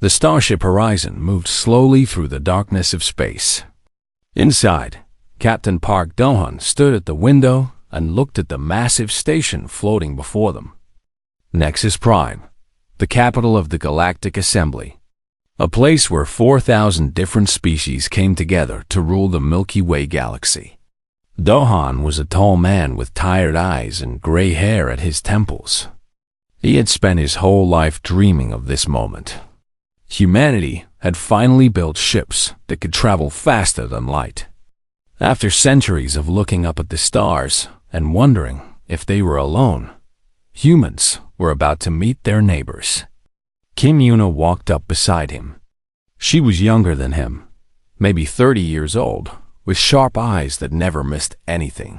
The starship Horizon moved slowly through the darkness of space. Inside, Captain Park Do-hun stood at the window and looked at the massive station floating before them. Nexus Prime, the capital of the Galactic Assembly, a place where 4,000 different species came together to rule the Milky Way galaxy. Do-hun was a tall man with tired eyes and gray hair at his temples. He had spent his whole life dreaming of this moment. Humanity had finally built ships that could travel faster than light. After centuries of looking up at the stars and wondering if they were alone, humans were about to meet their neighbors. Kim Yuna walked up beside him. She was younger than him, maybe 30 years old, with sharp eyes that never missed anything.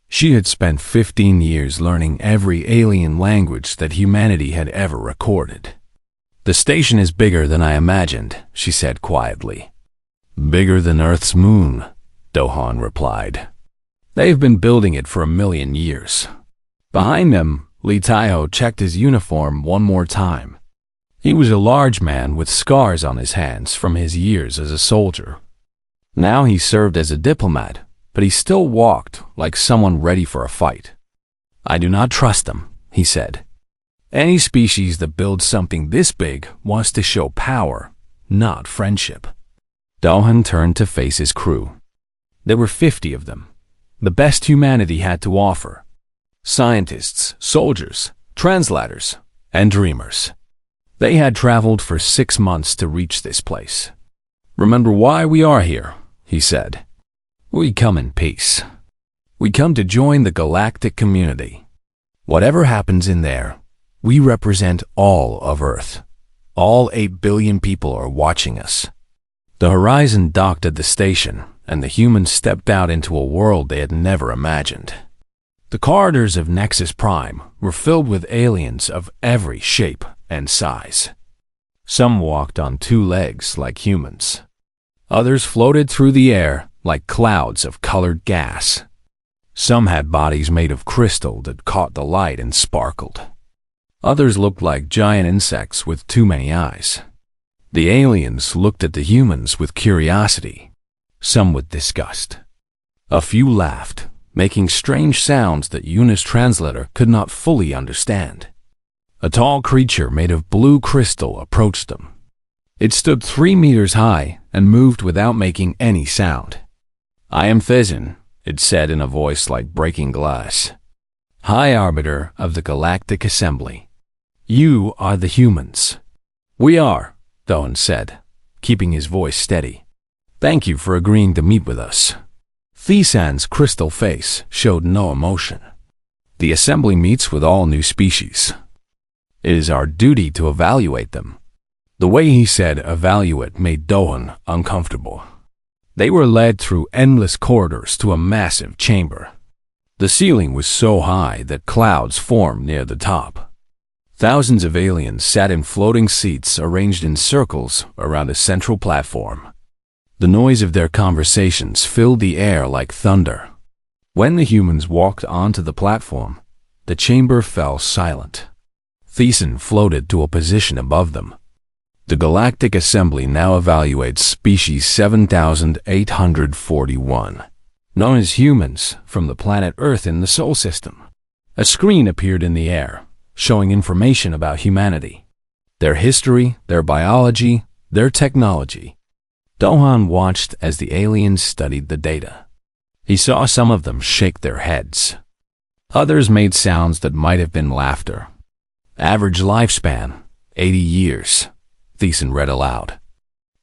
She had spent 15 years learning every alien language that humanity had ever recorded. "The station is bigger than I imagined," she said quietly. "Bigger than Earth's moon," Do-hun replied. "They've been building it for 1,000,000 years." Behind them, Lee Taiho checked his uniform one more time. He was a large man with scars on his hands from his years as a soldier. Now he served as a diplomat, but he still walked like someone ready for a fight. "I do not trust them," he said. "Any species that builds something this big wants to show power, not friendship." Do-hun turned to face his crew. There were 50 of them, the best humanity had to offer. Scientists, soldiers, translators, and dreamers. They had traveled for 6 months to reach this place. "Remember why we are here," he said. "We come in peace. We come to join the galactic community. Whatever happens in there, we represent all of Earth. All 8 billion people are watching us." The Horizon docked at the station, and the humans stepped out into a world they had never imagined. The corridors of Nexus Prime were filled with aliens of every shape and size. Some walked on 2 legs like humans. Others floated through the air like clouds of colored gas. Some had bodies made of crystal that caught the light and sparkled. Others looked like giant insects with too many eyes. The aliens looked at the humans with curiosity, some with disgust. A few laughed, making strange sounds that Yuna's translator could not fully understand. A tall creature made of blue crystal approached them. It stood 3 meters high and moved without making any sound. "I am Thizin," it said in a voice like breaking glass. "High Arbiter of the Galactic Assembly. You are the humans." "We are," Do-hun said, keeping his voice steady. "Thank you for agreeing to meet with us." Thisan's crystal face showed no emotion. "The Assembly meets with all new species. It is our duty to evaluate them." The way he said evaluate made Do-hun uncomfortable. They were led through endless corridors to a massive chamber. The ceiling was so high that clouds formed near the top. Thousands of aliens sat in floating seats arranged in circles around a central platform. The noise of their conversations filled the air like thunder. When the humans walked onto the platform, the chamber fell silent. Thiessen floated to a position above them. The Galactic Assembly now evaluates species 7841, known as humans, from the planet Earth in the Sol system. A screen appeared in the air, showing information about humanity, their history, their biology, their technology. Do-hun watched as the aliens studied the data. He saw some of them shake their heads. Others made sounds that might have been laughter. "Average lifespan, 80 years, Thiessen read aloud.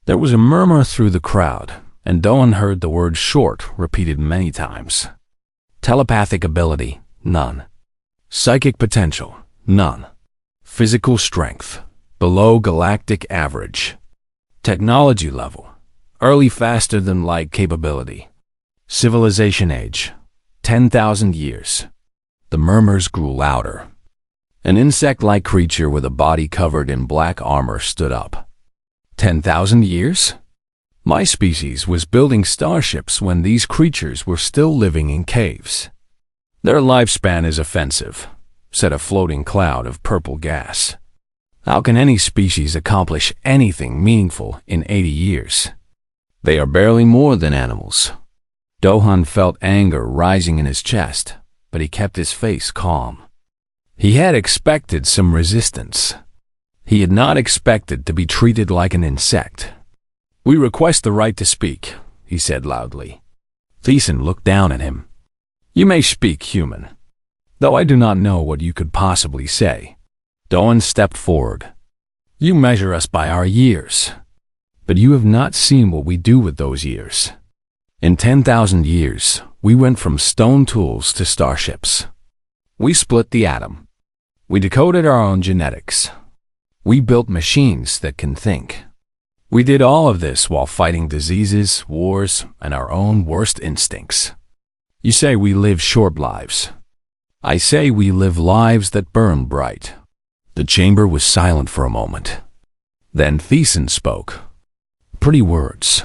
There was a murmur through the crowd, and Do-hun heard the word short repeated many times. Telepathic ability, none. Psychic potential, none. Physical strength, below galactic average. Technology level, early faster than light capability. Civilization age, 10,000 years. The murmurs grew louder. An insect-like creature with a body covered in black armor stood up. 10,000 years? My species was building starships when these creatures were still living in caves. Their lifespan is offensive, said a floating cloud of purple gas. How can any species accomplish anything meaningful in 80 years? They are barely more than animals. Dohan felt anger rising in his chest, but he kept his face calm. He had expected some resistance. He had not expected to be treated like an insect. "We request the right to speak," he said loudly. Thiessen looked down at him. "You may speak, human, though I do not know what you could possibly say." Dohan stepped forward. "You measure us by our years, but you have not seen what we do with those years. In 10,000 years, we went from stone tools to starships. We split the atom. We decoded our own genetics. We built machines that can think. We did all of this while fighting diseases, wars, and our own worst instincts. You say we live short lives. I say we live lives that burn bright." The chamber was silent for a moment. Then Thiessen spoke. "Pretty words.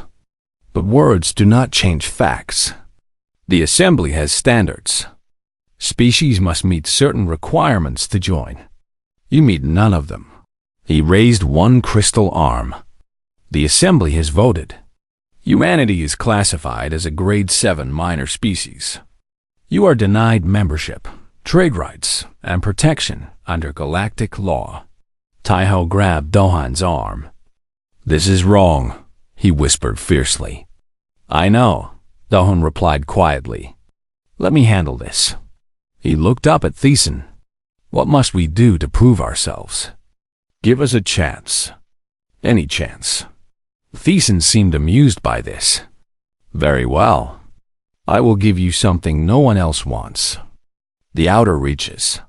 But words do not change facts. The assembly has standards. Species must meet certain requirements to join. You meet none of them." He raised one crystal arm. "The assembly has voted. Humanity is classified as a grade 7 minor species. You are denied membership, trade rights, and protection under galactic law." Taiho grabbed Dohan's arm. "This is wrong," he whispered fiercely. "I know," Dohan replied quietly. "Let me handle this." He looked up at Thiessen. "What must we do to prove ourselves?" "Give us a chance. Any chance." Thiessen seemed amused by this. "Very well. I will give you something no one else wants. The outer reaches.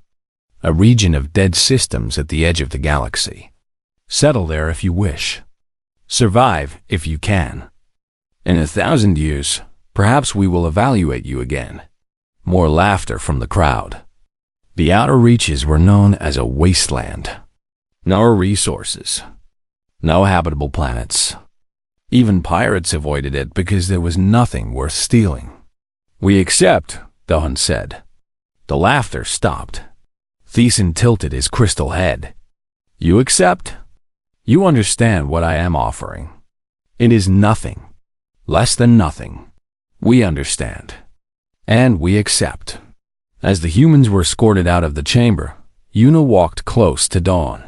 A region of dead systems at the edge of the galaxy. Settle there if you wish. Survive if you can. In 1,000 years, perhaps we will evaluate you again." More laughter from the crowd. The outer reaches were known as a wasteland. No resources. No habitable planets. Even pirates avoided it because there was nothing worth stealing. "We accept," Dohan said. The laughter stopped. Thiessen tilted his crystal head. "You accept? You understand what I am offering. It is nothing. Less than nothing. We understand. And we accept." As the humans were escorted out of the chamber, Yuna walked close to Dawn.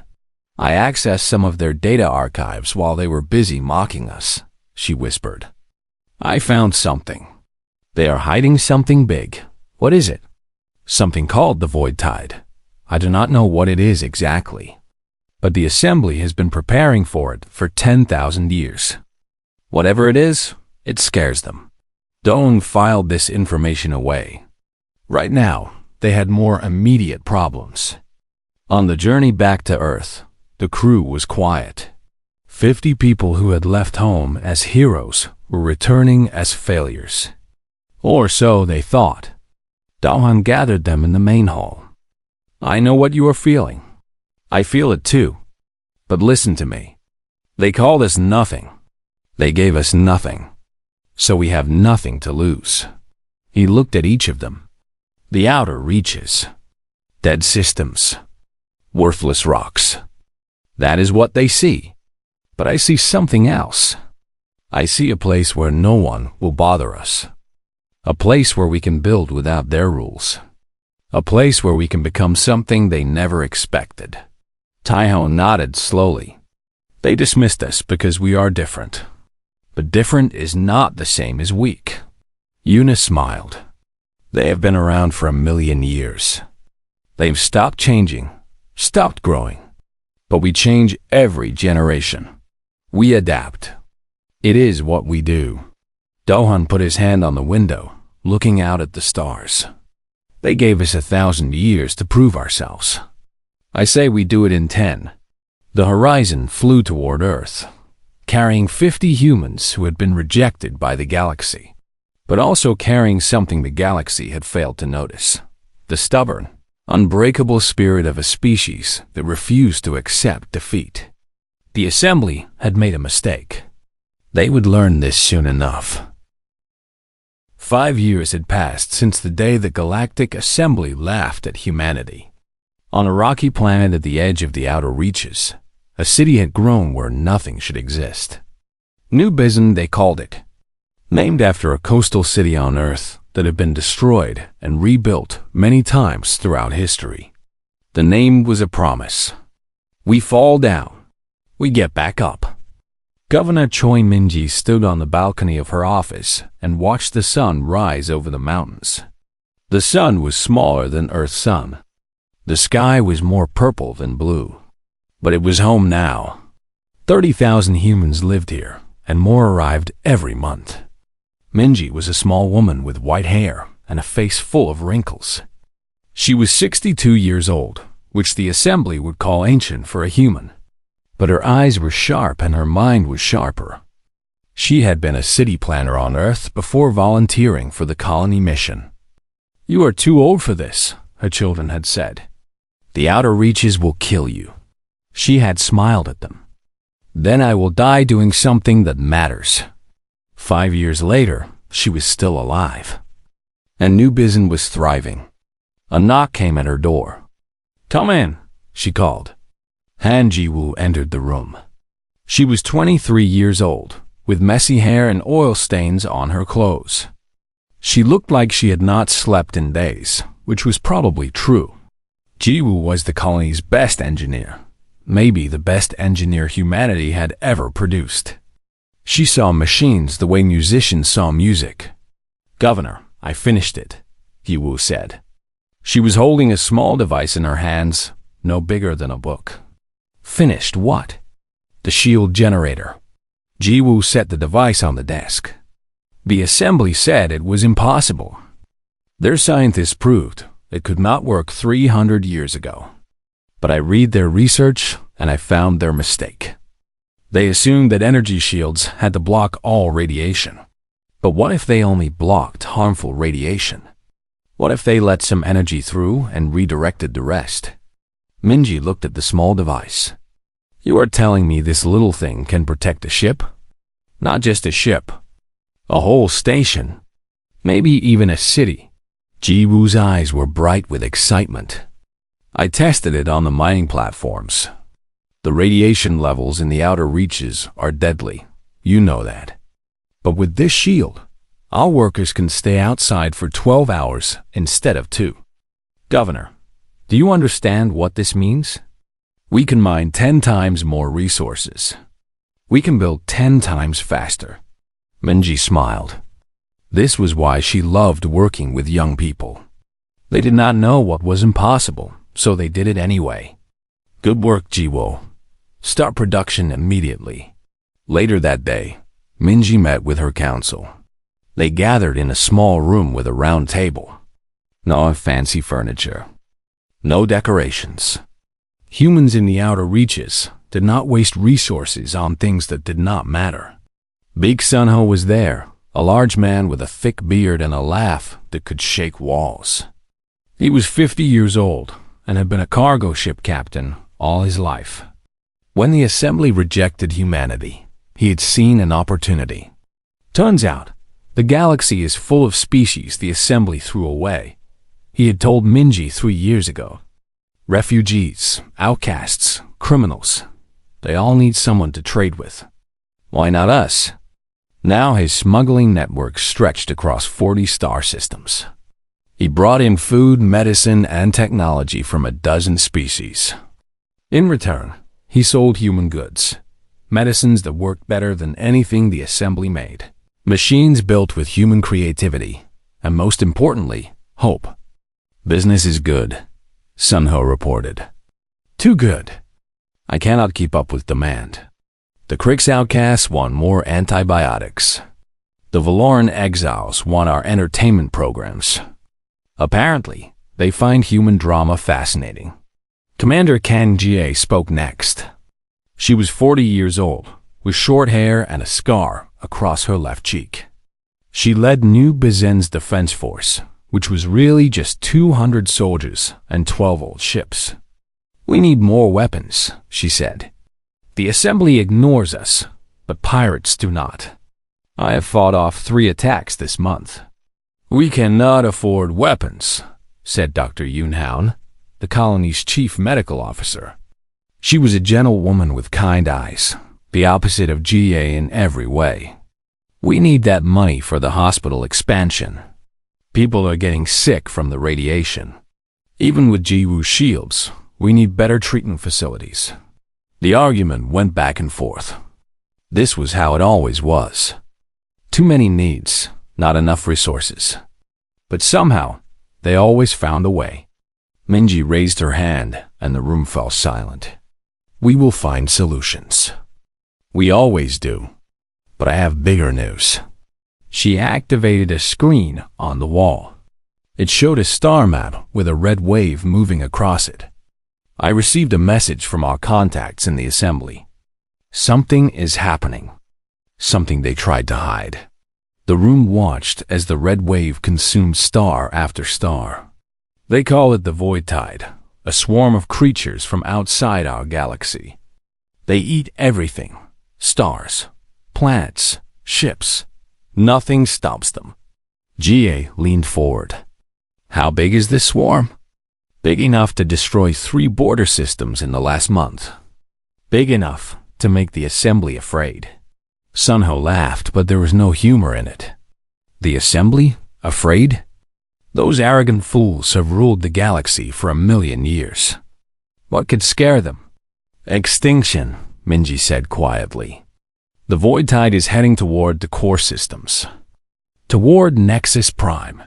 "I accessed some of their data archives while they were busy mocking us," she whispered. "I found something. They are hiding something big. What is it?" "Something called the Void Tide. I do not know what it is exactly. But the Assembly has been preparing for it for 10,000 years. Whatever it is, it scares them." Dawn filed this information away. Right now, they had more immediate problems. On the journey back to Earth, the crew was quiet. 50 people who had left home as heroes were returning as failures. Or so they thought. Dahan gathered them in the main hall. "I know what you are feeling. I feel it too. But listen to me. They called us nothing. They gave us nothing. So we have nothing to lose." He looked at each of them. The outer reaches. Dead systems. Worthless rocks. That is what they see. But I see something else. I see a place where no one will bother us. A place where we can build without their rules. A place where we can become something they never expected. Taiho nodded slowly. "They dismissed us because we are different. But different is not the same as weak." Yuna smiled. "They have been around for 1,000,000 years. They've stopped changing, stopped growing. But we change every generation. We adapt. It is what we do." Dohan put his hand on the window, looking out at the stars. "They gave us 1,000 years to prove ourselves. I say we do it in 10. The horizon flew toward Earth, carrying 50 humans who had been rejected by the galaxy, but also carrying something the galaxy had failed to notice: the stubborn, unbreakable spirit of a species that refused to accept defeat. The Assembly had made a mistake. They would learn this soon enough. 5 years had passed since the day the Galactic Assembly laughed at humanity. On a rocky planet at the edge of the outer reaches, a city had grown where nothing should exist. New Bizon, they called it, named after a coastal city on Earth that had been destroyed and rebuilt many times throughout history. The name was a promise. We fall down, we get back up. Governor Choi Min-ji stood on the balcony of her office and watched the sun rise over the mountains. The sun was smaller than Earth's sun. The sky was more purple than blue. But it was home now. 30,000 humans lived here, and more arrived every month. Min-ji was a small woman with white hair and a face full of wrinkles. She was 62 years old, which the assembly would call ancient for a human. But her eyes were sharp and her mind was sharper. She had been a city planner on Earth before volunteering for the colony mission. "You are too old for this," her children had said. "The outer reaches will kill you." She had smiled at them. "Then I will die doing something that matters." 5 years later, she was still alive. And New Bizon was thriving. A knock came at her door. "Come in," she called. Han Ji-woo entered the room. She was 23 years old, with messy hair and oil stains on her clothes. She looked like she had not slept in days, which was probably true. Ji-woo was the colony's best engineer, maybe the best engineer humanity had ever produced. She saw machines the way musicians saw music. "Governor, I finished it," Ji-woo said. She was holding a small device in her hands, no bigger than a book. "Finished what?" "The shield generator." Ji-woo set the device on the desk. The assembly said it was impossible. Their scientists proved it could not work 300 years ago. But I read their research and I found their mistake. They assumed that energy shields had to block all radiation. But what if they only blocked harmful radiation? What if they let some energy through and redirected the rest? Min-ji looked at the small device. "You are telling me this little thing can protect a ship? Not just a ship. A whole station. Maybe even a city." Ji-woo's eyes were bright with excitement. "I tested it on the mining platforms. The radiation levels in the outer reaches are deadly. You know that. But with this shield, our workers can stay outside for 12 hours instead of 2. Governor, do you understand what this means? We can mine 10 times more resources. We can build 10 times faster." Min-ji smiled. This was why she loved working with young people. They did not know what was impossible, so they did it anyway. "Good work, Ji-woo. Start production immediately." Later that day, Min-ji met with her council. They gathered in a small room with a round table. No fancy furniture. No decorations. Humans in the outer reaches did not waste resources on things that did not matter. Big Sunho was there, a large man with a thick beard and a laugh that could shake walls. He was 50 years old and had been a cargo ship captain all his life. When the assembly rejected humanity, he had seen an opportunity. Turns out, the galaxy is full of species the assembly threw away. He had told Min-ji 3 years ago. Refugees, outcasts, criminals, they all need someone to trade with. Why not us? Now his smuggling network stretched across 40 star systems. He brought in food, medicine, and technology from a dozen species. In return, he sold human goods, medicines that worked better than anything the assembly made, machines built with human creativity, and most importantly, hope. "Business is good," Sunho reported. "Too good. I cannot keep up with demand. The Krix outcasts want more antibiotics. The Valoran exiles want our entertainment programs. Apparently, they find human drama fascinating." Commander Kang Jie spoke next. She was 40 years old, with short hair and a scar across her left cheek. She led New Bizon's defense force, which was really just 200 soldiers and 12 old ships. "We need more weapons," she said. "The assembly ignores us, but pirates do not. I have fought off 3 attacks this month." "We cannot afford weapons," said Dr. Yoon-hoon. the colony's chief medical officer. She was a gentle woman with kind eyes, the opposite of GA in every way. We need that money for the hospital expansion. People are getting sick from the radiation. Even with Jiwoo shields, we need better treatment facilities. The argument went back and forth. This was how it always was. Too many needs, not enough resources. But somehow, they always found a way. Minji raised her hand, and the room fell silent. We will find solutions. We always do. But I have bigger news. She activated a screen on the wall. It showed a star map with a red wave moving across it. I received a message from our contacts in the assembly. Something is happening. Something they tried to hide. The room watched as the red wave consumed star after star. They call it the Void Tide, a swarm of creatures from outside our galaxy. They eat everything. Stars, planets, ships. Nothing stops them. GA leaned forward. How big is this swarm? Big enough to destroy 3 border systems in the last month. Big enough to make the assembly afraid. Sunho laughed, but there was no humor in it. The assembly? Afraid? Those arrogant fools have ruled the galaxy for 1,000,000 years. What could scare them? Extinction, Minji said quietly. The Void Tide is heading toward the core systems. Toward Nexus Prime.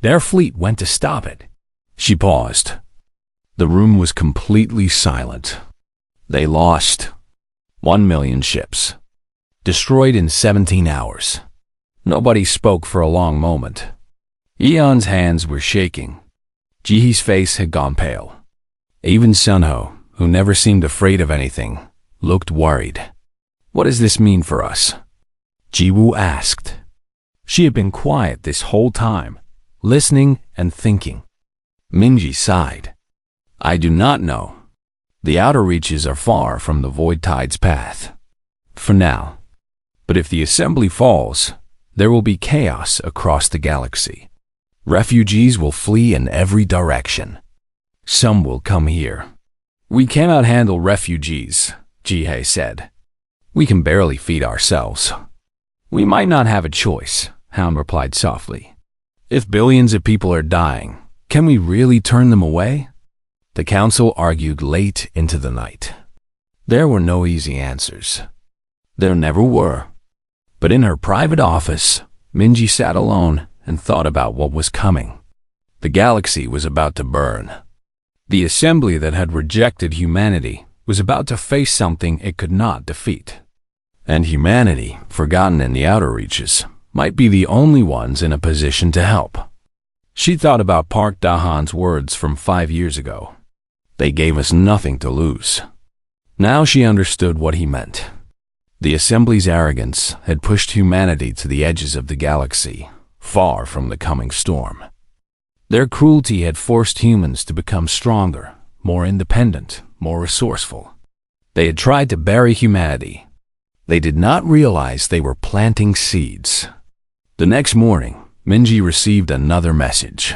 Their fleet went to stop it. She paused. The room was completely silent. They lost 1,000,000 ships. Destroyed in 17 hours. Nobody spoke for a long moment. Eon's hands were shaking. Jihee's face had gone pale. Even Sunho, who never seemed afraid of anything, looked worried. What does this mean for us? Jiwoo asked. She had been quiet this whole time, listening and thinking. Minji sighed. I do not know. The outer reaches are far from the Void Tide's path. For now. But if the assembly falls, there will be chaos across the galaxy. Refugees will flee in every direction. Some will come here. We cannot handle refugees, Jihei said. We can barely feed ourselves. We might not have a choice, Hound replied softly. If billions of people are dying, can we really turn them away? The council argued late into the night. There were no easy answers. There never were. But in her private office, Minji sat alone and thought about what was coming. The galaxy was about to burn. The assembly that had rejected humanity was about to face something it could not defeat. And humanity, forgotten in the outer reaches, might be the only ones in a position to help. She thought about Park Dahan's words from 5 years ago. They gave us nothing to lose. Now she understood what he meant. The assembly's arrogance had pushed humanity to the edges of the galaxy, far from the coming storm. Their cruelty had forced humans to become stronger, more independent, more resourceful. They had tried to bury humanity. They did not realize they were planting seeds. The next morning, Minji received another message.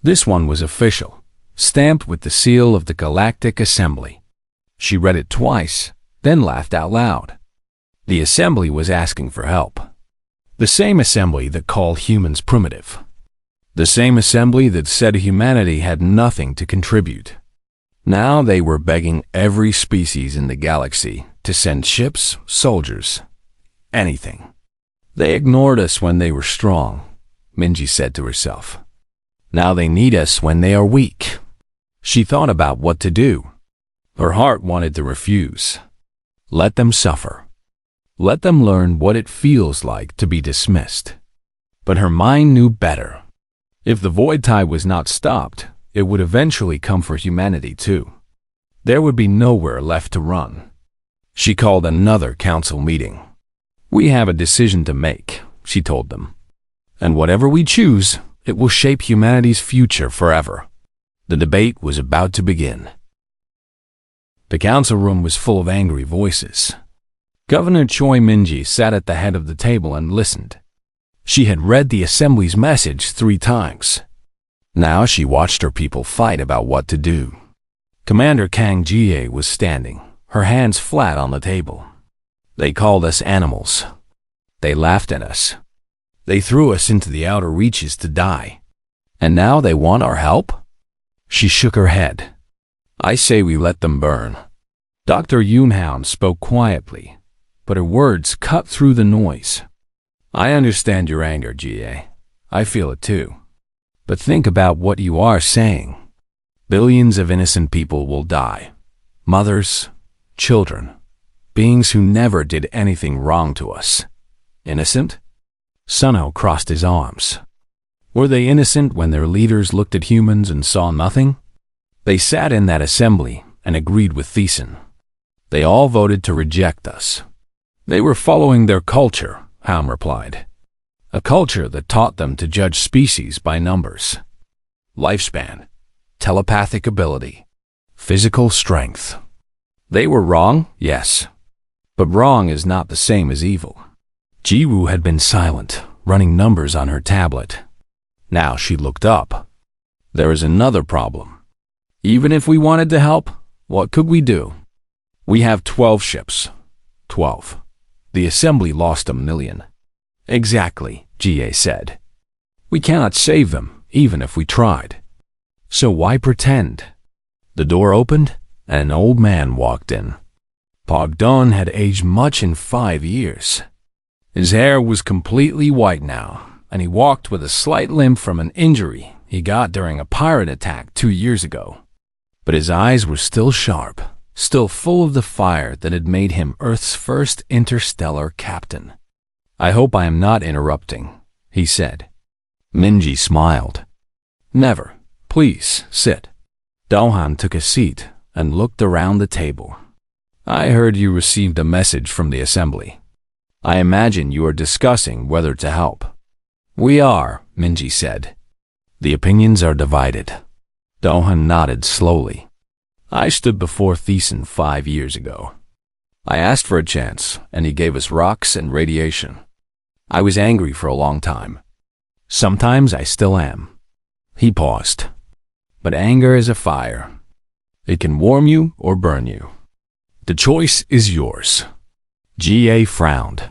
This one was official, stamped with the seal of the Galactic Assembly. She read it twice, then laughed out loud. The assembly was asking for help. The same assembly that called humans primitive. The same assembly that said humanity had nothing to contribute. Now they were begging every species in the galaxy to send ships, soldiers, anything. They ignored us when they were strong, Minji said to herself. Now they need us when they are weak. She thought about what to do. Her heart wanted to refuse. Let them suffer. Let them learn what it feels like to be dismissed. But her mind knew better. If the Void Tide was not stopped, it would eventually come for humanity too. There would be nowhere left to run. She called another council meeting. We have a decision to make, she told them. And whatever we choose, it will shape humanity's future forever. The debate was about to begin. The council room was full of angry voices. Governor Choi Minji sat at the head of the table and listened. She had read the assembly's message 3 times. Now she watched her people fight about what to do. Commander Kang Jie was standing, her hands flat on the table. They called us animals. They laughed at us. They threw us into the outer reaches to die. And now they want our help? She shook her head. I say we let them burn. Dr. Yoonhound spoke quietly, but her words cut through the noise. I understand your anger, Jie. I feel it too. But think about what you are saying. Billions of innocent people will die. Mothers, children, beings who never did anything wrong to us. Innocent? Sunho crossed his arms. Were they innocent when their leaders looked at humans and saw nothing? They sat in that assembly and agreed with Thiessen. They all voted to reject us. They were following their culture, Ham replied. A culture that taught them to judge species by numbers. Lifespan, telepathic ability, physical strength. They were wrong, yes. But wrong is not the same as evil. Jiwoo had been silent, running numbers on her tablet. Now she looked up. There is another problem. Even if we wanted to help, what could we do? We have 12 ships. 12. The assembly lost 1 million. Exactly, Jie said. We cannot save them, even if we tried. So why pretend? The door opened, and an old man walked in. Pogdon had aged much in 5 years. His hair was completely white now, and he walked with a slight limp from an injury he got during a pirate attack 2 years ago. But his eyes were still sharp, still full of the fire that had made him Earth's first interstellar captain. I hope I am not interrupting, he said. Minji smiled. Never. Please, sit. Dohan took a seat and looked around the table. I heard you received a message from the assembly. I imagine you are discussing whether to help. We are, Minji said. The opinions are divided. Dohan nodded slowly. I stood before Thiessen 5 years ago. I asked for a chance, and he gave us rocks and radiation. I was angry for a long time. Sometimes I still am. He paused. But anger is a fire. It can warm you or burn you. The choice is yours. Jie frowned.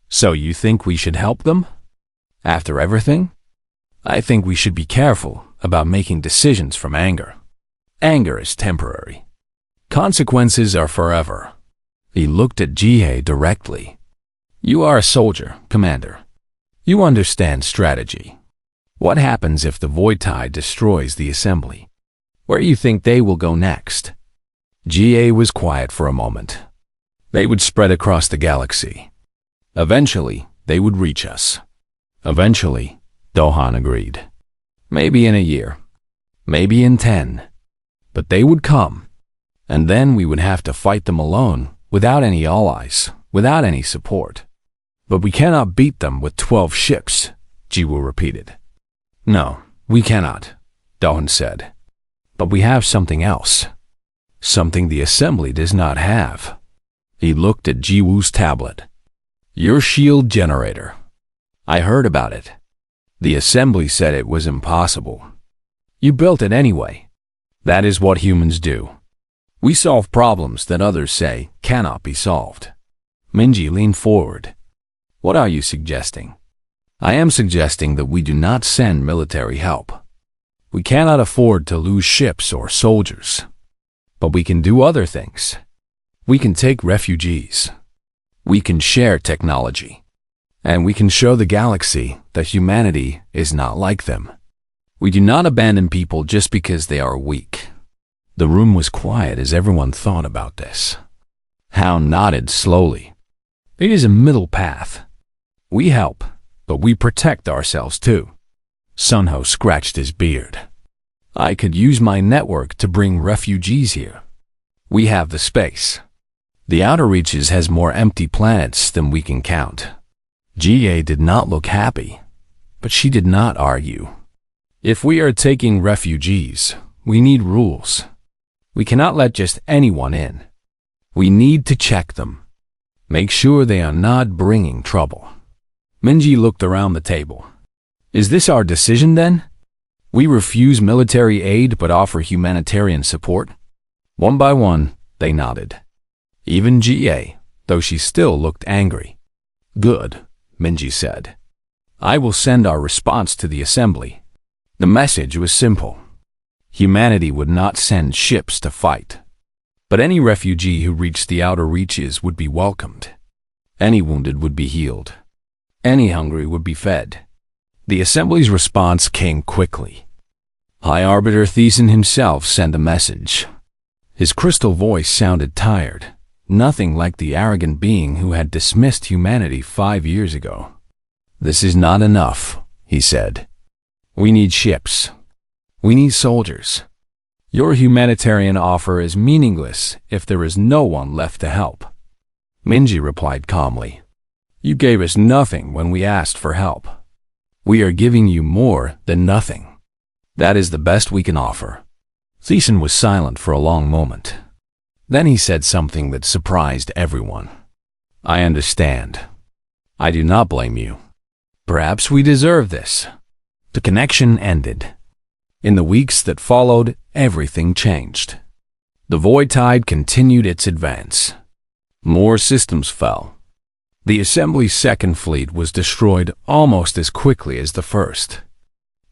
So you think we should help them? After everything? I think we should be careful about making decisions from anger. Anger is temporary. Consequences are forever. He looked at Jie directly. You are a soldier, Commander. You understand strategy. What happens if the Void Tide destroys the assembly? Where do you think they will go next? Jie was quiet for a moment. They would spread across the galaxy. Eventually, they would reach us. Eventually, Dohan agreed. Maybe in a year. Maybe in 10. But they would come. And then we would have to fight them alone, without any allies, without any support. But we cannot beat them with 12 ships, Jiwoo repeated. No, we cannot, Dohan said. But we have something else. Something the assembly does not have. He looked at Jiwoo's tablet. Your shield generator. I heard about it. The assembly said it was impossible. You built it anyway. That is what humans do. We solve problems that others say cannot be solved. Minji leaned forward. What are you suggesting? I am suggesting that we do not send military help. We cannot afford to lose ships or soldiers. But we can do other things. We can take refugees. We can share technology. And we can show the galaxy that humanity is not like them. We do not abandon people just because they are weak. The room was quiet as everyone thought about this. Hao nodded slowly. It is a middle path. We help, but we protect ourselves too. Sunho scratched his beard. I could use my network to bring refugees here. We have the space. The outer reaches has more empty planets than we can count. Jie did not look happy, but she did not argue. If we are taking refugees, we need rules. We cannot let just anyone in. We need to check them. Make sure they are not bringing trouble. Minji looked around the table. Is this our decision then? We refuse military aid but offer humanitarian support. One by one, they nodded. Even GA, though she still looked angry. Good, Minji said. I will send our response to the assembly. The message was simple. Humanity would not send ships to fight. But any refugee who reached the outer reaches would be welcomed. Any wounded would be healed. Any hungry would be fed. The assembly's response came quickly. High Arbiter Thiessen himself sent a message. His crystal voice sounded tired, nothing like the arrogant being who had dismissed humanity 5 years ago. This is not enough, he said. We need ships. We need soldiers. Your humanitarian offer is meaningless if there is no one left to help. Minji replied calmly. You gave us nothing when we asked for help. We are giving you more than nothing. That is the best we can offer. Thiessen was silent for a long moment. Then he said something that surprised everyone. I understand. I do not blame you. Perhaps we deserve this. The connection ended. In the weeks that followed, everything changed. The Void Tide continued its advance. More systems fell. The Assembly's second fleet was destroyed almost as quickly as the first.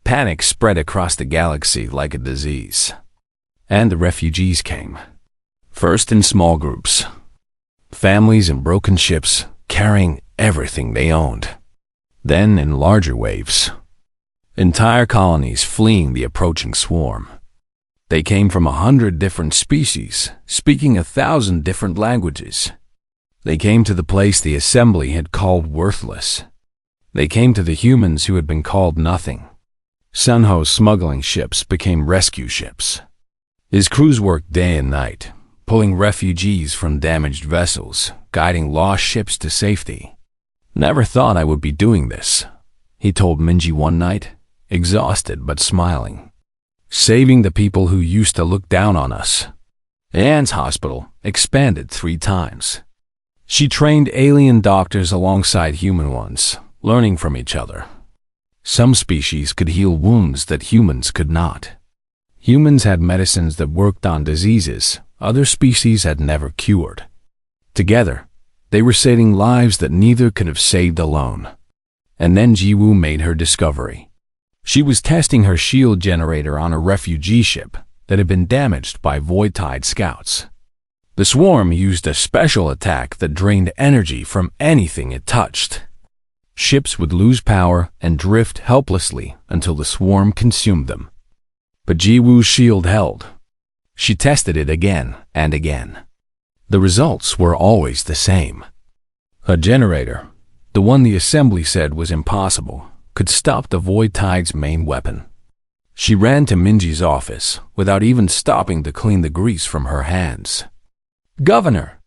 Panic spread across the galaxy like a disease. And the refugees came. First in small groups. Families in broken ships carrying everything they owned. Then in larger waves. Entire colonies fleeing the approaching swarm. They came from 100 different species, speaking 1,000 different languages. They came to the place the Assembly had called worthless. They came to the humans who had been called nothing. Sunho's smuggling ships became rescue ships. His crews worked day and night, pulling refugees from damaged vessels, guiding lost ships to safety. Never thought I would be doing this, he told Minji one night, exhausted but smiling. Saving the people who used to look down on us. Anne's hospital expanded 3 times. She trained alien doctors alongside human ones, learning from each other. Some species could heal wounds that humans could not. Humans had medicines that worked on diseases other species had never cured. Together, they were saving lives that neither could have saved alone. And then Jiwoo made her discovery. She was testing her shield generator on a refugee ship that had been damaged by Void Tide scouts. The swarm used a special attack that drained energy from anything it touched. Ships would lose power and drift helplessly until the swarm consumed them. But Jiwoo's shield held. She tested it again and again. The results were always the same. A generator, the one the Assembly said was impossible, could stop the Void Tide's main weapon. She ran to Minji's office without even stopping to clean the grease from her hands. Governor,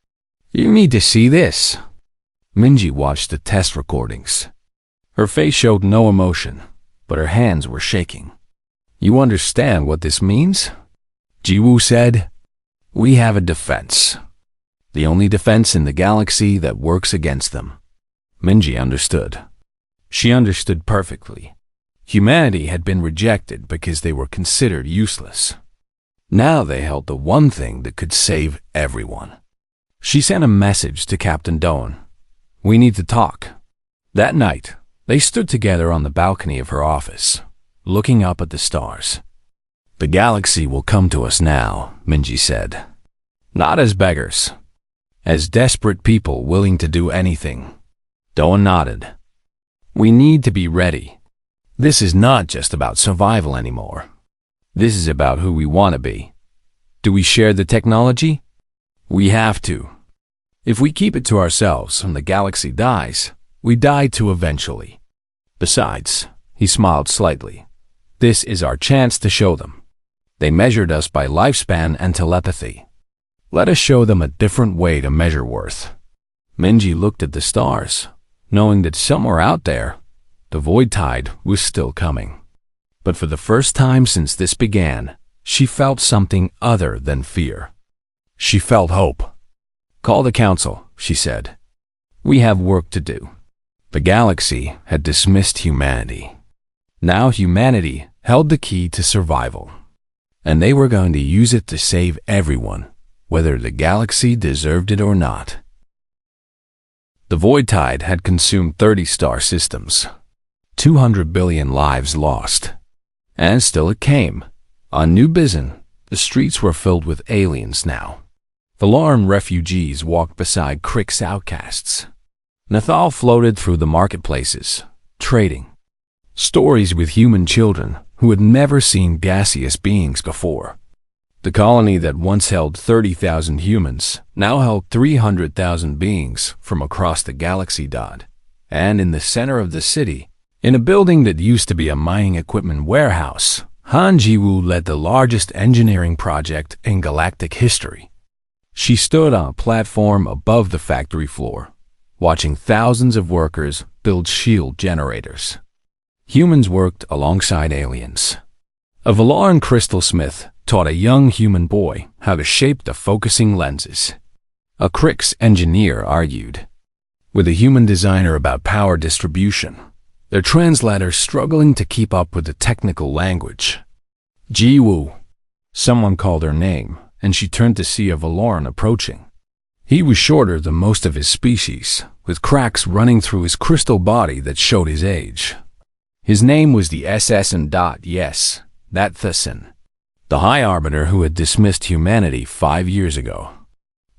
you need to see this. Minji watched the test recordings. Her face showed no emotion, but her hands were shaking. You understand what this means? Jiwoo said. We have a defense. The only defense in the galaxy that works against them. Minji understood. She understood perfectly. Humanity had been rejected because they were considered useless. Now they held the one thing that could save everyone. She sent a message to Captain Doan. We need to talk. That night, they stood together on the balcony of her office, looking up at the stars. The galaxy will come to us now, Minji said. Not as beggars. As desperate people willing to do anything. Doan nodded. We need to be ready. This is not just about survival anymore. This is about who we want to be. Do we share the technology? We have to. If we keep it to ourselves and the galaxy dies, we die too eventually. Besides, he smiled slightly, this is our chance to show them. They measured us by lifespan and telepathy. Let us show them a different way to measure worth. Minji looked at the stars, knowing that somewhere out there, the Void Tide was still coming. But for the first time since this began, she felt something other than fear. She felt hope. Call the council, she said. We have work to do. The galaxy had dismissed humanity. Now humanity held the key to survival, and they were going to use it to save everyone, whether the galaxy deserved it or not. The void tide had consumed 30 star systems, 200 billion lives lost. And still it came. On New Bizon, the streets were filled with aliens now. Valaran refugees walked beside Crick's outcasts. Nathal floated through the marketplaces, trading stories with human children who had never seen gaseous beings before. The colony that once held 30,000 humans now held 300,000 beings from across the galaxy. And in the center of the city, in a building that used to be a mining equipment warehouse, Han Jiwoo led the largest engineering project in galactic history. She stood on a platform above the factory floor, watching thousands of workers build shield generators. Humans worked alongside aliens. A Valaran crystal smith taught a young human boy how to shape the focusing lenses. A Crick's engineer argued with a human designer about power distribution, their translator struggling to keep up with the technical language. Jiwoo. Someone called her name, and she turned to see a Valaran approaching. He was shorter than most of his species, with cracks running through his crystal body that showed his age. His name was the SS&. Yes, that Thusin, the High Arbiter who had dismissed humanity 5 years ago.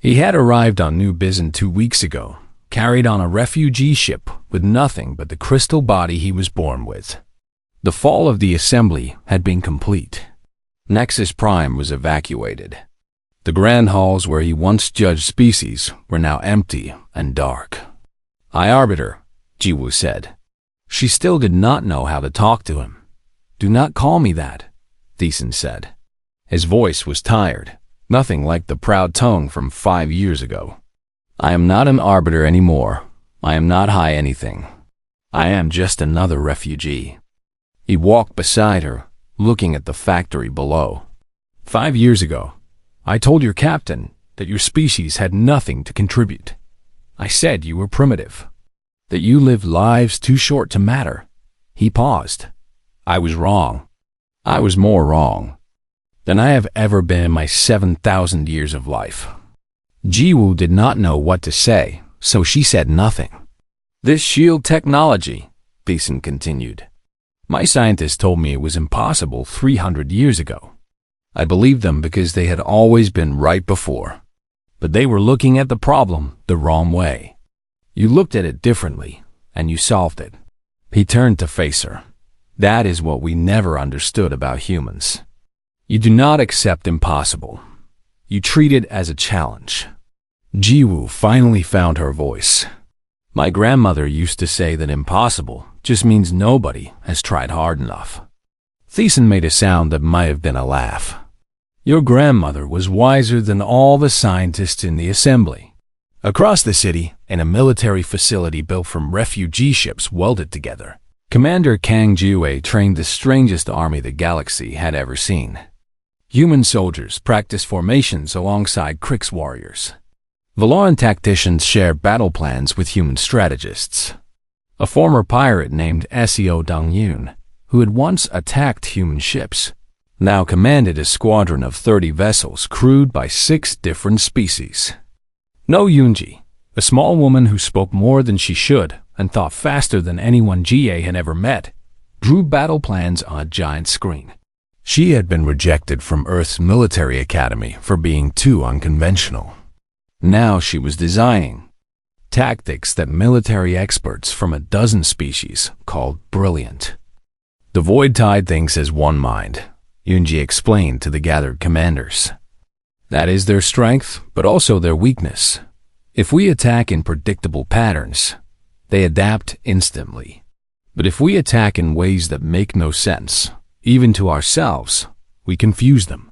He had arrived on New Bizon 2 weeks ago, carried on a refugee ship with nothing but the crystal body he was born with. The fall of the assembly had been complete. Nexus Prime was evacuated. The grand halls where he once judged species were now empty and dark. High Arbiter, Jiwoo said. She still did not know how to talk to him. Do not call me that, Thiessen said. His voice was tired, nothing like the proud tone from 5 years ago. I am not an arbiter anymore. I am not high anything. I am just another refugee. He walked beside her, looking at the factory below. 5 years ago, I told your captain that your species had nothing to contribute. I said you were primitive, that you lived lives too short to matter. He paused. I was wrong. I was more wrong than I have ever been in my 7,000 years of life. Jiwoo did not know what to say, so she said nothing. This shield technology, Thiessen continued. My scientists told me it was impossible 300 years ago. I believed them because they had always been right before. But they were looking at the problem the wrong way. You looked at it differently, and you solved it. He turned to face her. That is what we never understood about humans. You do not accept impossible. You treat it as a challenge. Jiwoo finally found her voice. My grandmother used to say that impossible just means nobody has tried hard enough. Thiessen made a sound that might have been a laugh. Your grandmother was wiser than all the scientists in the assembly. Across the city, in a military facility built from refugee ships welded together, Commander Kang Jiwei trained the strangest army the galaxy had ever seen. Human soldiers practiced formations alongside Crick's warriors. Valaran tacticians shared battle plans with human strategists. A former pirate named Seo Dong-yoon, who had once attacked human ships, now commanded a squadron of 30 vessels crewed by 6 different species. No Yoonji, a small woman who spoke more than she should and thought faster than anyone GA had ever met, drew battle plans on a giant screen. She had been rejected from Earth's military academy for being too unconventional. Now she was designing tactics that military experts from a dozen species called brilliant. The Void Tide thinks as one mind, Yoonji explained to the gathered commanders. That is their strength, but also their weakness. If we attack in predictable patterns, they adapt instantly. But if we attack in ways that make no sense, even to ourselves, we confuse them.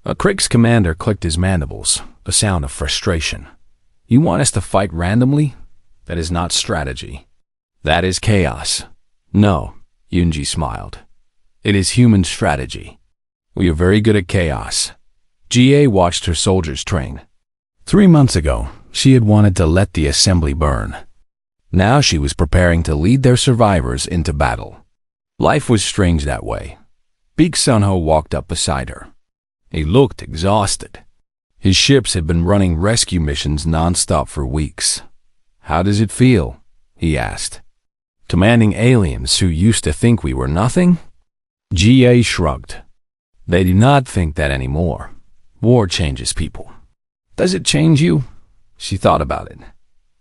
A Crick's commander clicked his mandibles, a sound of frustration. You want us to fight randomly? That is not strategy. That is chaos. No, Yoonji smiled. It is human strategy. We are very good at chaos. GA watched her soldiers train. 3 months ago, she had wanted to let the assembly burn. Now she was preparing to lead their survivors into battle. Life was strange that way. Big Sunho walked up beside her. He looked exhausted. His ships had been running rescue missions non-stop for weeks. "How does it feel?" he asked. "Commanding aliens who used to think we were nothing?" GA shrugged. "They do not think that anymore. War changes people." "Does it change you?" She thought about it.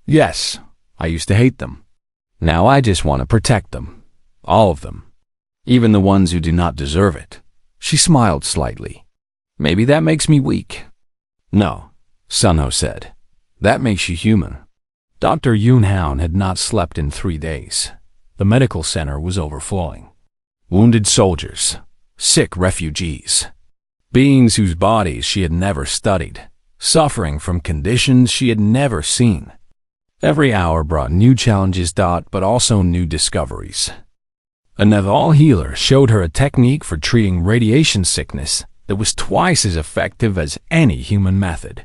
"Yes, I used to hate them. Now I just want to protect them. All of them. Even the ones who do not deserve it." She smiled slightly. "Maybe that makes me weak." "No," Sunho said. "That makes you human." Dr. Yoon Houn had not slept in 3 days. The medical center was overflowing. Wounded soldiers, sick refugees, beings whose bodies she had never studied, suffering from conditions she had never seen. Every hour brought new challenges, but also new discoveries. A Naval healer showed her a technique for treating radiation sickness that was twice as effective as any human method.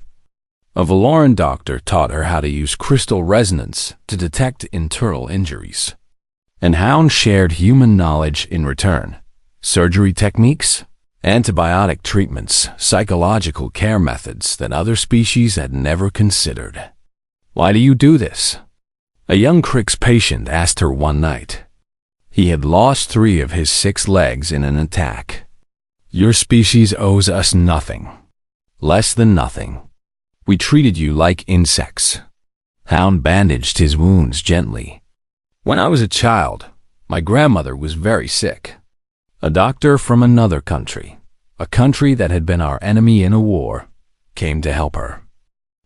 A Valoran doctor taught her how to use crystal resonance to detect internal injuries. And Hound shared human knowledge in return: surgery techniques, antibiotic treatments, psychological care methods that other species had never considered. "Why do you do this?" a young Krix patient asked her one night. He had lost 3 of his 6 legs in an attack. "Your species owes us nothing. Less than nothing. We treated you like insects." Hound bandaged his wounds gently. "When I was a child, my grandmother was very sick. A doctor from another country, a country that had been our enemy in a war, came to help her.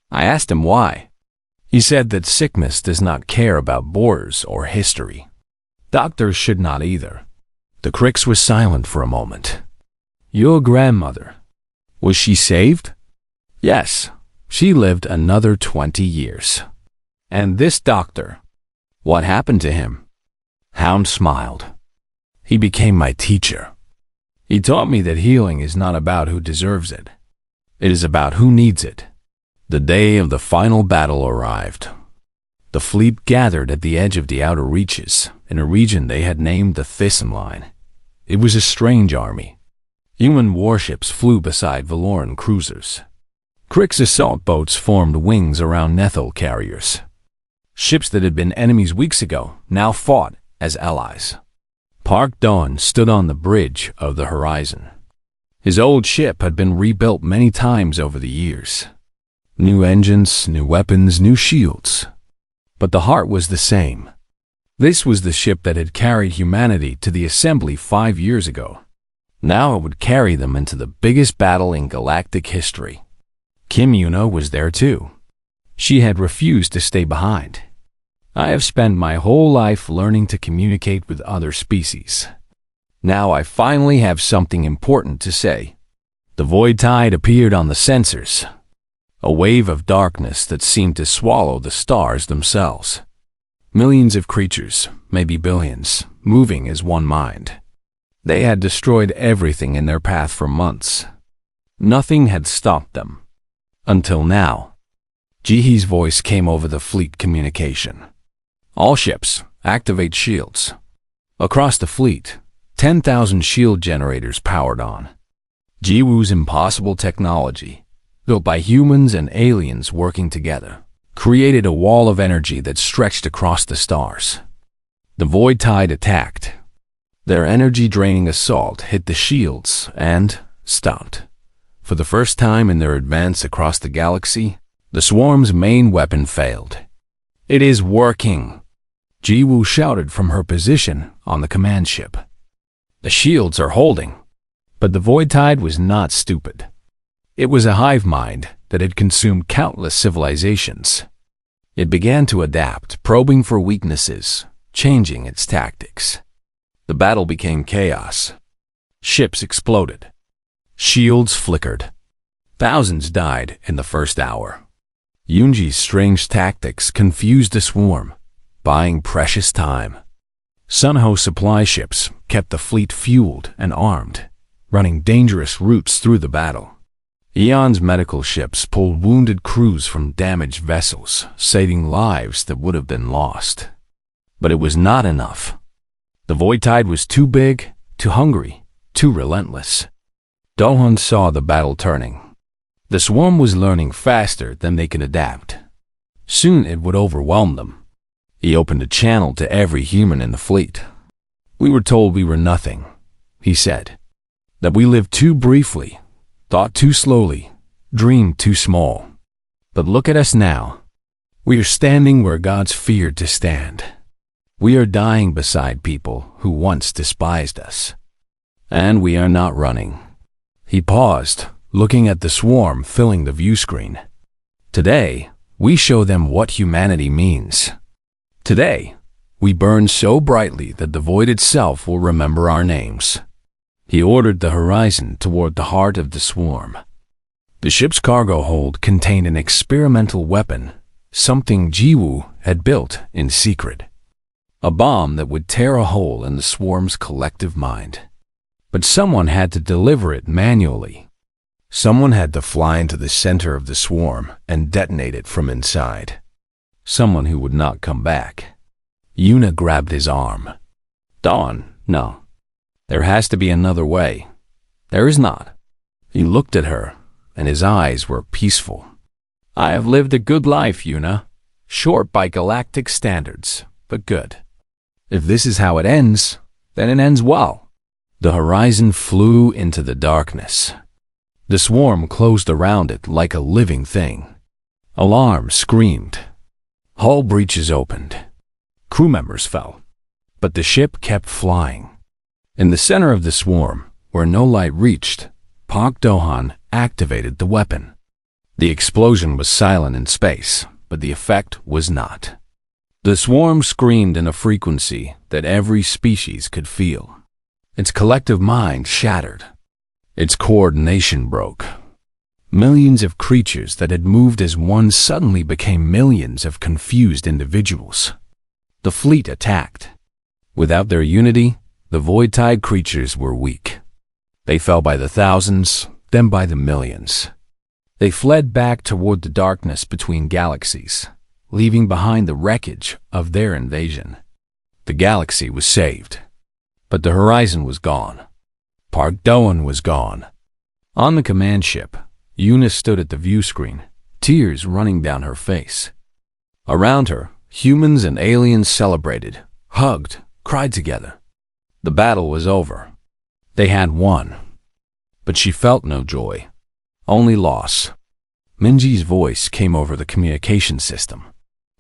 I asked him why. He said that sickness does not care about borders or history. Doctors should not either." The Krix was silent for a moment. "Your grandmother, was she saved?" "Yes, she lived another 20 years. And this doctor, what happened to him?" Hound smiled. "He became my teacher. He taught me that healing is not about who deserves it. It is about who needs it." The day of the final battle arrived. The fleet gathered at the edge of the outer reaches, in a region they had named the Thyssen Line. It was a strange army. Human warships flew beside Valoran cruisers. Krix assault boats formed wings around Nethel carriers. Ships that had been enemies weeks ago now fought as allies. Park Dawn stood on the bridge of the horizon. His old ship had been rebuilt many times over the years. New engines, new weapons, new shields. But the heart was the same. This was the ship that had carried humanity to the assembly 5 years ago. Now it would carry them into the biggest battle in galactic history. Kim Yuno was there too. She had refused to stay behind. "I have spent my whole life learning to communicate with other species. Now I finally have something important to say." The void tide appeared on the sensors. A wave of darkness that seemed to swallow the stars themselves. Millions of creatures, maybe billions, moving as one mind. They had destroyed everything in their path for months. Nothing had stopped them. Until now. Jihee's voice came over the fleet communication. "All ships, activate shields." Across the fleet, 10,000 shield generators powered on. Jiwoo's impossible technology, built by humans and aliens working together, created a wall of energy that stretched across the stars. The void tide attacked. Their energy-draining assault hit the shields and stopped. For the first time in their advance across the galaxy, the swarm's main weapon failed. "It is working!" Jiwoo shouted from her position on the command ship. "The shields are holding." But the void tide was not stupid. It was a hive mind that had consumed countless civilizations. It began to adapt, probing for weaknesses, changing its tactics. The battle became chaos. Ships exploded. Shields flickered. Thousands died in the first hour. Yunji's strange tactics confused the swarm, buying precious time. Sunho supply ships kept the fleet fueled and armed, running dangerous routes through the battle. Eon's medical ships pulled wounded crews from damaged vessels, saving lives that would have been lost. But it was not enough. The void tide was too big, too hungry, too relentless. Dohan saw the battle turning. The swarm was learning faster than they could adapt. Soon it would overwhelm them. He opened a channel to every human in the fleet. "We were told we were nothing," he said. "That we lived too briefly, thought too slowly, dreamed too small. But look at us now. We are standing where gods feared to stand. We are dying beside people who once despised us. And we are not running." He paused, looking at the swarm filling the view screen. "Today, we show them what humanity means. Today, we burn so brightly that the void itself will remember our names." He ordered the horizon toward the heart of the swarm. The ship's cargo hold contained an experimental weapon, something Jiwoo had built in secret. A bomb that would tear a hole in the swarm's collective mind. But someone had to deliver it manually. Someone had to fly into the center of the swarm and detonate it from inside. Someone who would not come back. Yuna grabbed his arm. "Dawn, no. There has to be another way. There is not." He looked at her, and his eyes were peaceful. "I have lived a good life, Yuna. Short by galactic standards, but good. If this is how it ends, then it ends well." The horizon flew into the darkness. The swarm closed around it like a living thing. Alarms screamed. Hull breaches opened. Crew members fell. But the ship kept flying. In the center of the swarm, where no light reached, Park Do-han activated the weapon. The explosion was silent in space, but the effect was not. The swarm screamed in a frequency that every species could feel. Its collective mind shattered. Its coordination broke. Millions of creatures that had moved as one suddenly became millions of confused individuals. The fleet attacked. Without their unity, the void-tide creatures were weak. They fell by the thousands, then by the millions. They fled back toward the darkness between galaxies, leaving behind the wreckage of their invasion. The galaxy was saved, but the horizon was gone. Park Do-han was gone. On the command ship, Yuna stood at the view screen, tears running down her face. Around her, humans and aliens celebrated, hugged, cried together. The battle was over. They had won. But she felt no joy, only loss. Minji's voice came over the communication system.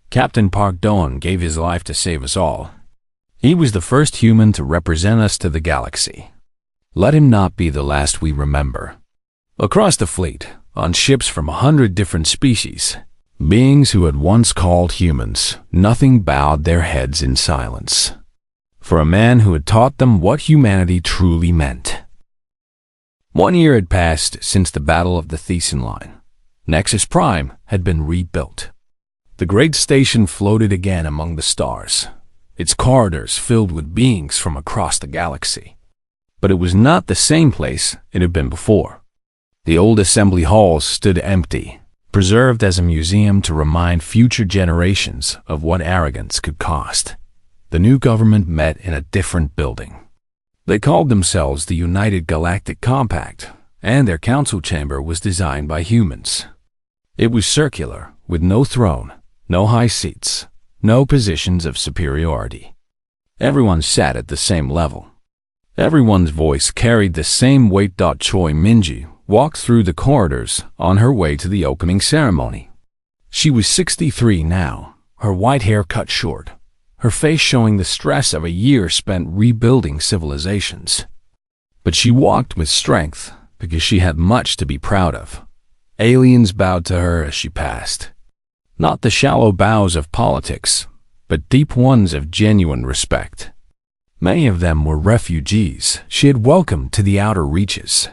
"Captain Park Do-han gave his life to save us all. He was the first human to represent us to the galaxy. Let him not be the last we remember." Across the fleet, on ships from 100 different species, beings who had once called humans, nothing bowed their heads in silence. For a man who had taught them what humanity truly meant. 1 year had passed since the Battle of the Thesan Line. Nexus Prime had been rebuilt. The great station floated again among the stars, its corridors filled with beings from across the galaxy. But it was not the same place it had been before. The old assembly halls stood empty, preserved as a museum to remind future generations of what arrogance could cost. The new government met in a different building. They called themselves the United Galactic Compact, and their council chamber was designed by humans. It was circular, with no throne, no high seats, no positions of superiority. Everyone sat at the same level. Everyone's voice carried the same weight. Choi Minji walked through the corridors on her way to the opening ceremony. She was 63 now, her white hair cut short, her face showing the stress of a year spent rebuilding civilizations. But she walked with strength because she had much to be proud of. Aliens bowed to her as she passed. Not the shallow bows of politics, but deep ones of genuine respect. Many of them were refugees she had welcomed to the outer reaches.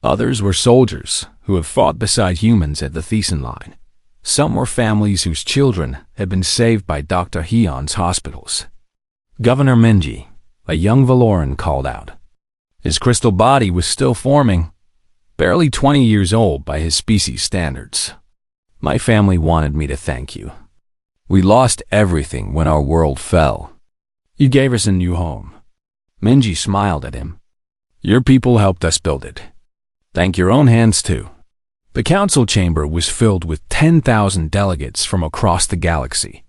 Others were soldiers who had fought beside humans at the Thesan Line. Some were families whose children had been saved by Dr. Hyun's hospitals. Governor Minji, a young Valoran, called out. His crystal body was still forming, barely 20 years old by his species standards. "My family wanted me to thank you. We lost everything when our world fell. You gave us a new home." Minji smiled at him. Your people helped us build it. Thank your own hands, too. The council chamber was filled with 10,000 delegates from across the galaxy.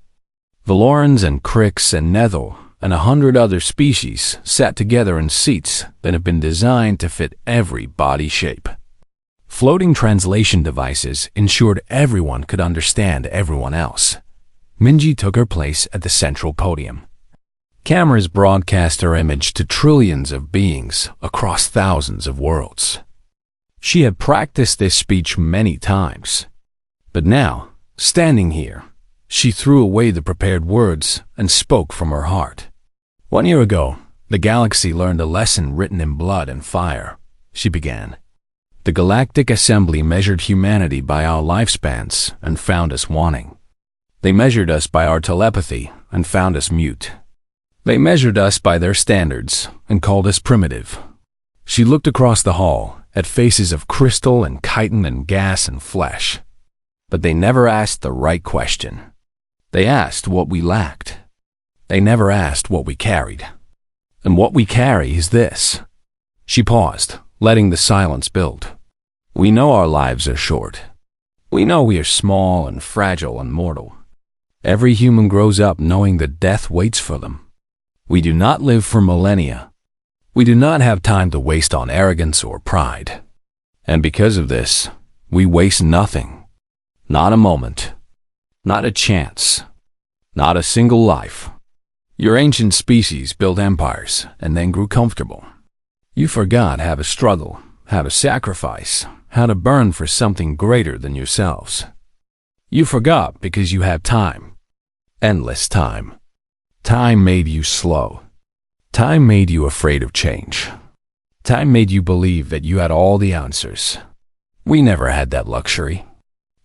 Valorans and Crix and Nethel and 100 other species sat together in seats that have been designed to fit every body shape. Floating translation devices ensured everyone could understand everyone else. Minji took her place at the central podium. Cameras broadcast her image to trillions of beings across thousands of worlds. She had practiced this speech many times, but now, standing here, she threw away the prepared words and spoke from her heart. 1 year ago, the galaxy learned a lesson written in blood and fire, she began. The Galactic Assembly measured humanity by our lifespans and found us wanting. They measured us by our telepathy and found us mute. They measured us by their standards and called us primitive. She looked across the hall at faces of crystal and chitin and gas and flesh. But they never asked the right question. They asked what we lacked. They never asked what we carried. And what we carry is this. She paused, letting the silence build. We know our lives are short. We know we are small and fragile and mortal. Every human grows up knowing that death waits for them. We do not live for millennia. We do not have time to waste on arrogance or pride. And because of this, we waste nothing. Not a moment. Not a chance. Not a single life. Your ancient species built empires and then grew comfortable. You forgot how to struggle, how to sacrifice, how to burn for something greater than yourselves. You forgot because you had time. Endless time. Time made you slow. Time made you afraid of change. Time made you believe that you had all the answers. We never had that luxury.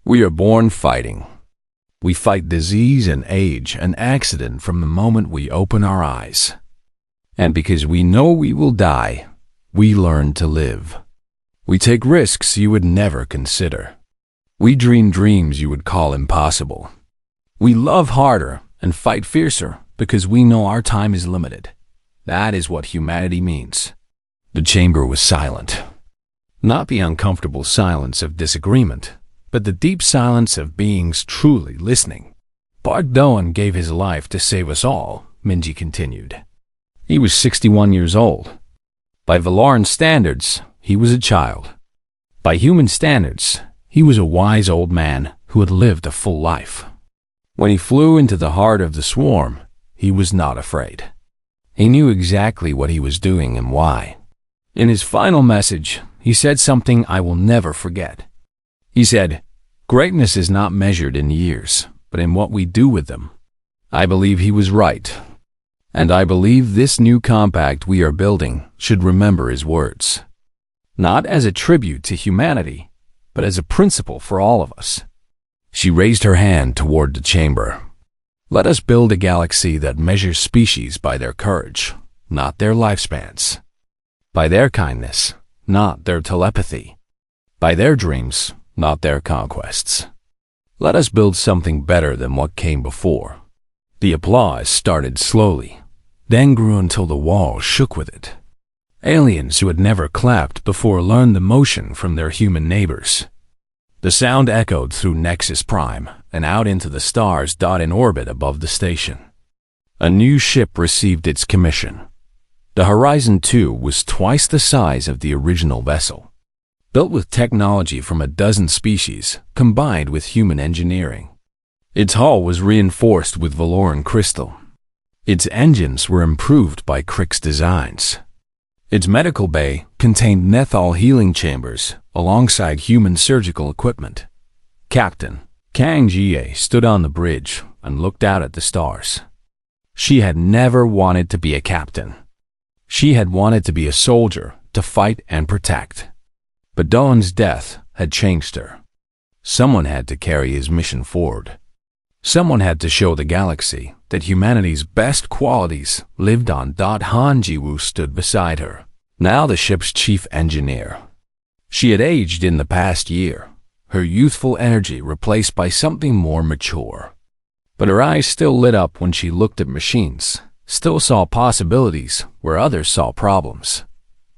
We are born fighting. We fight disease and age and accident from the moment we open our eyes. And because we know we will die, we learn to live. We take risks you would never consider. We dream dreams you would call impossible. We love harder and fight fiercer because we know our time is limited. That is what humanity means. The chamber was silent. Not the uncomfortable silence of disagreement, but the deep silence of beings truly listening. Park Doan gave his life to save us all, Minji continued. He was 61 years old. By Valoran standards, he was a child. By human standards, he was a wise old man who had lived a full life. When he flew into the heart of the swarm, he was not afraid. He knew exactly what he was doing and why. In his final message, he said something I will never forget. He said, "Greatness is not measured in years, but in what we do with them." I believe he was right. And I believe this new compact we are building should remember his words. Not as a tribute to humanity, but as a principle for all of us. She raised her hand toward the chamber. Let us build a galaxy that measures species by their courage, not their lifespans. By their kindness, not their telepathy. By their dreams, not their conquests. Let us build something better than what came before. The applause started slowly, then grew until the walls shook with it. Aliens who had never clapped before learned the motion from their human neighbors. The sound echoed through Nexus Prime and out into the stars dot in orbit above the station. A new ship received its commission. The Horizon 2 was twice the size of the original vessel. Built with technology from a dozen species, combined with human engineering. Its hull was reinforced with Valoran crystal. Its engines were improved by Crix designs. Its medical bay contained Nethal healing chambers alongside human surgical equipment. Captain Kang Jie stood on the bridge and looked out at the stars. She had never wanted to be a captain. She had wanted to be a soldier to fight and protect. But Dawn's death had changed her. Someone had to carry his mission forward. Someone had to show the galaxy that humanity's best qualities lived on. Han Jiwoo stood beside her, now the ship's chief engineer. She had aged in the past year, her youthful energy replaced by something more mature. But her eyes still lit up when she looked at machines, still saw possibilities where others saw problems.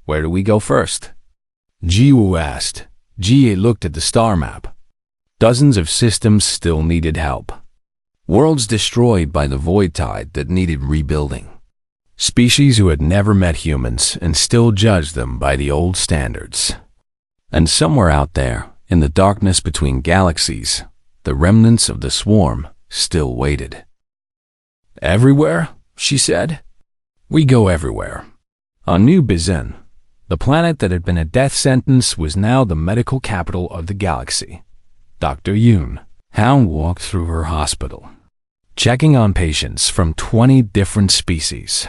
Where do we go first? Jiwoo asked. Jie looked at the star map. Dozens of systems still needed help. Worlds destroyed by the void tide that needed rebuilding. Species who had never met humans and still judged them by the old standards. And somewhere out there, in the darkness between galaxies, the remnants of the swarm still waited. Everywhere, she said. We go everywhere. On New Bizin, the planet that had been a death sentence was now the medical capital of the galaxy. Dr. Yoon Hound walked through her hospital, checking on patients from 20 different species.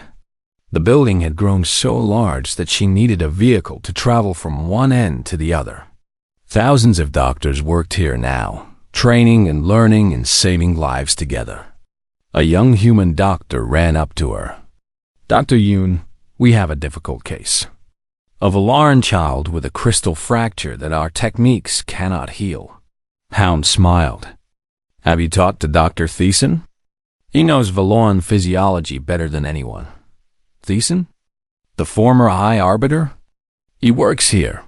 The building had grown so large that she needed a vehicle to travel from one end to the other. Thousands of doctors worked here now, training and learning and saving lives together. A young human doctor ran up to her. Dr. Yoon, we have a difficult case. A Valaran child with a crystal fracture that our techniques cannot heal. Hound smiled. Have you talked to Dr. Thiessen? He knows Valaran physiology better than anyone. Thiessen? The former High Arbiter? He works here.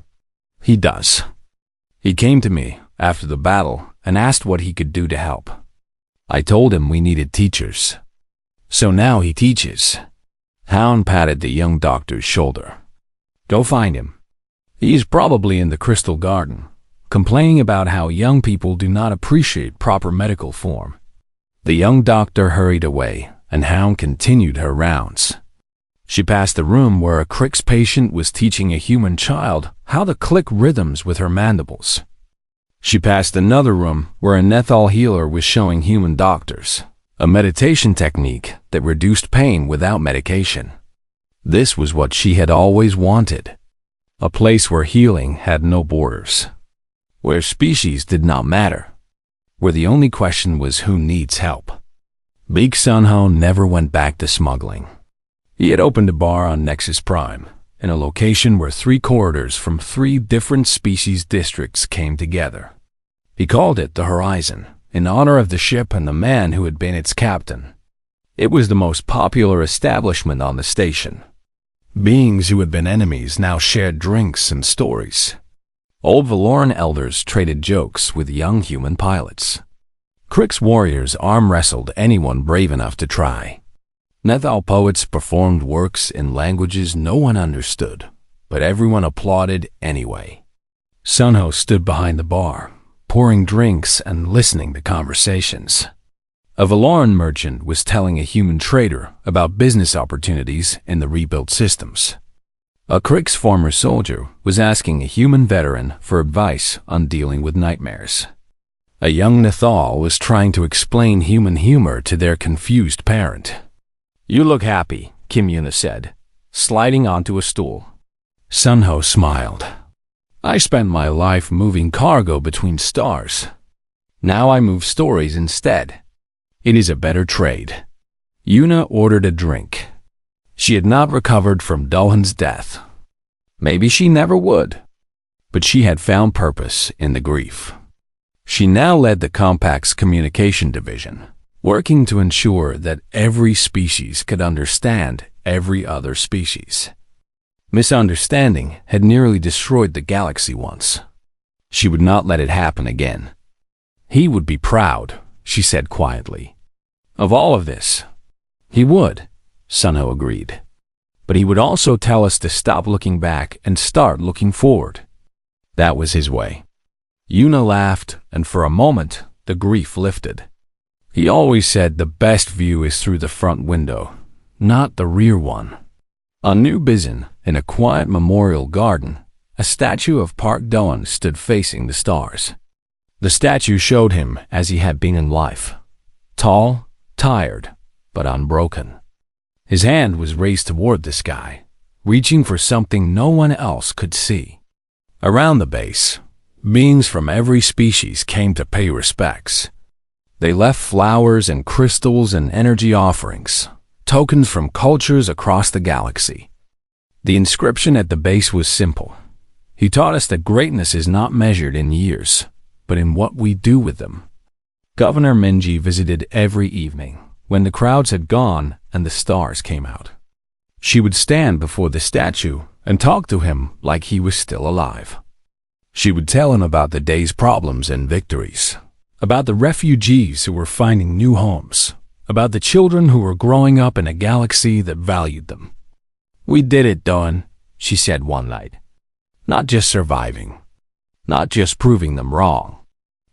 He does. He came to me after the battle and asked what he could do to help. I told him we needed teachers. So now he teaches. Hound patted the young doctor's shoulder. Go find him. He's probably in the Crystal Garden, complaining about how young people do not appreciate proper medical form. The young doctor hurried away, and Hound continued her rounds. She passed the room where a Crix patient was teaching a human child how to click rhythms with her mandibles. She passed another room where a Nethal healer was showing human doctors a meditation technique that reduced pain without medication. This was what she had always wanted. A place where healing had no borders. Where species did not matter. Where the only question was who needs help. Big Sunho never went back to smuggling. He had opened a bar on Nexus Prime, in a location where 3 corridors from 3 different species districts came together. He called it the Horizon, in honor of the ship and the man who had been its captain. It was the most popular establishment on the station. Beings who had been enemies now shared drinks and stories. Old Valaran elders traded jokes with young human pilots. Crix warriors arm-wrestled anyone brave enough to try. Nethal poets performed works in languages no one understood, but everyone applauded anyway. Sunho stood behind the bar, pouring drinks and listening to conversations. A Valaran merchant was telling a human trader about business opportunities in the rebuilt systems. A Crix former soldier was asking a human veteran for advice on dealing with nightmares. A young Nethal was trying to explain human humor to their confused parent. You look happy, Kim Yuna said, sliding onto a stool. Sunho smiled. I spent my life moving cargo between stars. Now I move stories instead. It is a better trade. Yuna ordered a drink. She had not recovered from Dolhan's death. Maybe she never would. But she had found purpose in the grief. She now led the Compact's communication division, working to ensure that every species could understand every other species. Misunderstanding had nearly destroyed the galaxy once. She would not let it happen again. He would be proud, she said quietly. Of all of this. He would, Sunho agreed. But he would also tell us to stop looking back and start looking forward. That was his way. Yuna laughed, and for a moment, the grief lifted. He always said the best view is through the front window, not the rear one. On New Bizin, in a quiet memorial garden, a statue of Park Doan stood facing the stars. The statue showed him as he had been in life. Tall, tired, but unbroken. His hand was raised toward the sky, reaching for something no one else could see. Around the base, beings from every species came to pay respects. They left flowers and crystals and energy offerings, tokens from cultures across the galaxy. The inscription at the base was simple. He taught us that greatness is not measured in years, but in what we do with them. Governor Minji visited every evening, when the crowds had gone and the stars came out. She would stand before the statue and talk to him like he was still alive. She would tell him about the day's problems and victories, about the refugees who were finding new homes, about the children who were growing up in a galaxy that valued them. "We did it, Dawn," she said one night. "Not just surviving, not just proving them wrong.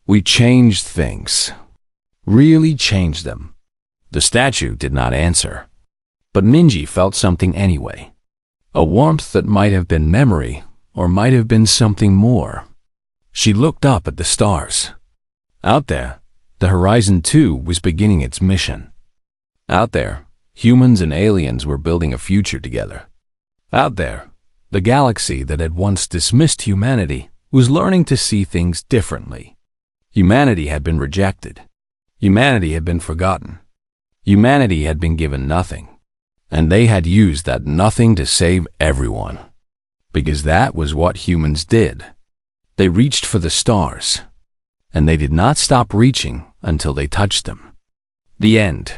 We changed things, really changed them." The statue did not answer, but Minji felt something anyway. A warmth that might have been memory or might have been something more. She looked up at the stars. Out there, the Horizon 2 was beginning its mission. Out there, humans and aliens were building a future together. Out there, the galaxy that had once dismissed humanity was learning to see things differently. Humanity had been rejected. Humanity had been forgotten. Humanity had been given nothing. And they had used that nothing to save everyone. Because that was what humans did. They reached for the stars. And they did not stop reaching until they touched them. The end.